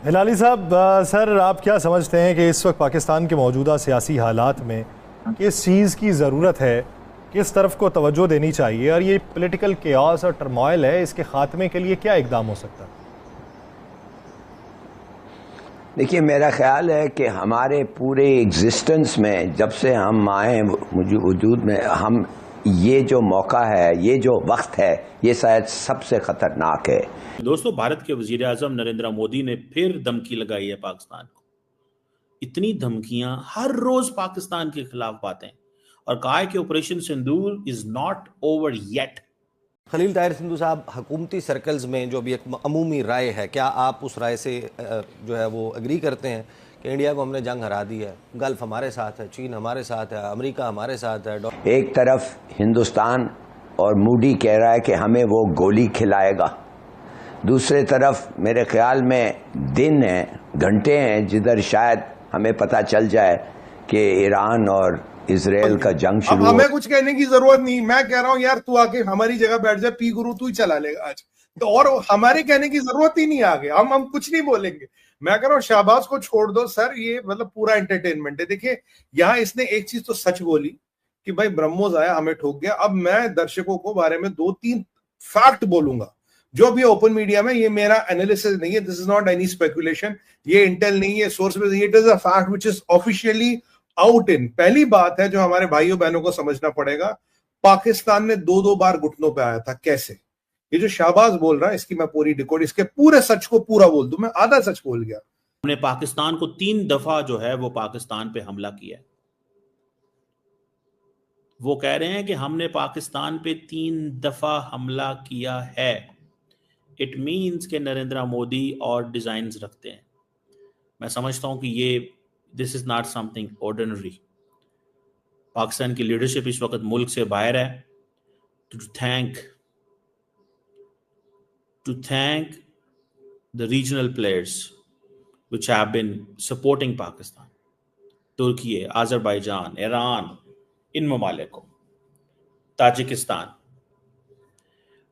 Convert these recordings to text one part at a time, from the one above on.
ہلالی صاحب، سر آپ کیا سمجھتے ہیں کہ اس وقت پاکستان کے موجودہ سیاسی حالات میں کس چیز کی ضرورت ہے، کس طرف کو توجہ دینی چاہیے، اور یہ پولیٹیکل کیاس اور ٹرموائل ہے، اس کے خاتمے کے لیے کیا اقدام ہو سکتا ہے؟ دیکھیے، میرا خیال ہے کہ ہمارے پورے ایگزسٹنس میں جب سے ہم آئے وجود میں، ہم یہ جو موقع ہے، یہ جو وقت ہے، یہ شاید سب سے خطرناک ہے۔ دوستو، بھارت کے وزیر اعظم نریندر مودی نے پھر دھمکی لگائی ہے پاکستان کو۔ اتنی دھمکیاں، ہر روز پاکستان کے خلاف باتیں، اور کہا ہے کہ operation Sindoor is not over yet. Khalil Tahir Sindhu صاحب، حکومتی سرکلز میں جو بھی ایک عمومی رائے ہے، کیا آپ اس رائے سے جو ہے وہ اگری کرتے ہیں کہ انڈیا کو ہم نے جنگ ہرا دی ہے، گلف ہمارے ساتھ ہے، چین ہمارے ساتھ ہے، امریکہ ہمارے ساتھ ہے؟ ایک طرف ہندوستان اور مودی کہہ رہا ہے کہ ہمیں وہ گولی کھلائے گا، دوسرے طرف میرے خیال میں دن ہیں، گھنٹے ہیں جدھر شاید ہمیں پتہ چل جائے کہ ایران اور اسرائیل کا جنگ شروع ہمیں کچھ کہنے کی ضرورت نہیں۔ میں کہہ رہا ہوں یار، تو آ کے ہماری جگہ بیٹھ جائے، پی گرو تو ہی چلا لے گا آج تو، اور ہمارے کہنے کی ضرورت ہی نہیں آگے، ہم کچھ نہیں بولیں گے۔ میں کہہ رہا ہوں شہباز کو چھوڑ دو سر، یہ مطلب پورا انٹرٹینمنٹ ہے۔ دیکھیں، یہاں اس نے ایک چیز تو سچ بولی کہ بھائی برہموس آیا، ہمیں ٹھوک گیا۔ اب میں درشکوں کو بارے میں 2-3 فیکٹ بولوں گا جو بھی اوپن میڈیا میں، یہ میرا انالیسس نہیں ہے، دس از ناٹ اینی اسپیکولیشن، یہ انٹیل نہیں ہے، سورس پہ، it is a fact which is officially out in. پہلی بات ہے جو ہمارے بھائیوں بہنوں کو سمجھنا پڑے گا، پاکستان نے 2 بار گھٹنوں پہ آیا تھا۔ کیسے؟ یہ جو شہباز بول رہا ہے، اس کی میں پوری ڈیکوڈ، اس کے پورے سچ کو پورا بول دوں، میں آدھا سچ بول گیا۔ ہم نے پاکستان کو 3 دفعہ جو ہے وہ پاکستان پہ حملہ کیا ہے۔ وہ کہہ رہے ہیں کہ ہم نے پاکستان پہ 3 دفعہ حملہ کیا ہے۔ اٹ مینز کہ نریندر مودی اور ڈیزائنز رکھتے ہیں۔ میں سمجھتا ہوں کہ یہ this is not something ordinary. Pakistan کی لیڈرشپ اس وقت ملک سے باہر ہے۔ To thank the regional players which have been supporting Pakistan، Turkey, Azerbaijan, Iran, ان ممالک کو، تاجکستان۔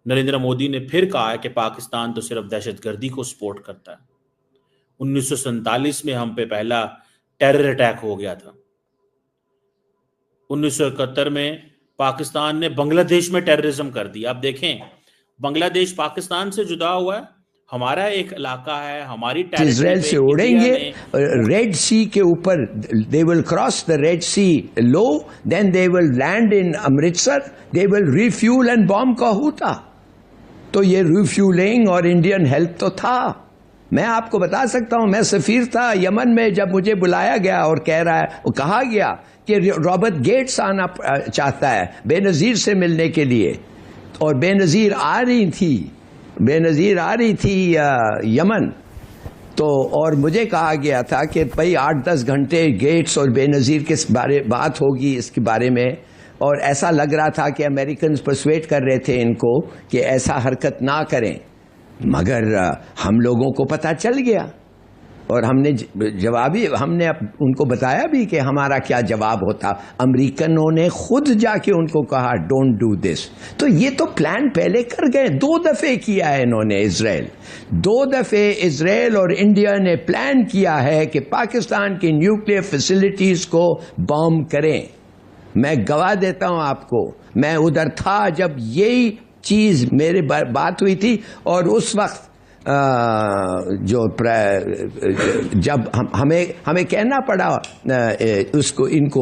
نریندر مودی نے پھر کہا ہے کہ پاکستان تو صرف دہشت گردی کو سپورٹ کرتا ہے۔ 1947 میں ہم پہ پہلا ٹیرر اٹیک ہو گیا تھا۔ 1971 میں پاکستان نے بنگلہ دیش میں ٹیررزم کر دیا۔ اب دیکھیں، بنگلہ دیش پاکستان سے جدا ہوا ہے، ہمارا ایک علاقہ ہے، ہماری اسرائیل سے اڑیں گے ریڈ سی کے اوپر، they will cross the Red Sea low, then they will land in Amritsar, they will refuel and bomb کہوٹا۔ تو یہ ریفیولنگ اور انڈین ہیلپ تو تھا۔ میں آپ کو بتا سکتا ہوں، میں سفیر تھا یمن میں جب مجھے بلایا گیا اور کہا گیا کہ رابرٹ گیٹس آنا چاہتا ہے بے نظیر سے ملنے کے لیے، اور بے نظیر آ رہی تھی یمن، تو اور مجھے کہا گیا تھا کہ بھائی 8-10 گھنٹے گیٹس اور بے نظیر کے بارے بات ہوگی اس کے بارے میں، اور ایسا لگ رہا تھا کہ امریکنز پرسویٹ کر رہے تھے ان کو کہ ایسا حرکت نہ کریں، مگر ہم لوگوں کو پتہ چل گیا، اور ہم نے ان کو بتایا بھی کہ ہمارا کیا جواب ہوتا۔ امریکنوں نے خود جا کے ان کو کہا ڈونٹ ڈو دس۔ تو یہ تو پلان پہلے کر گئے، 2 دفعے کیا ہے انہوں نے، اسرائیل 2 دفعے اسرائیل اور انڈیا نے پلان کیا ہے کہ پاکستان کی نیوکلیئر فیسلٹیز کو بام کریں۔ میں گواہ دیتا ہوں آپ کو، میں ادھر تھا جب یہی چیز میرے بات ہوئی تھی، اور اس وقت جب ہمیں کہنا پڑا ان کو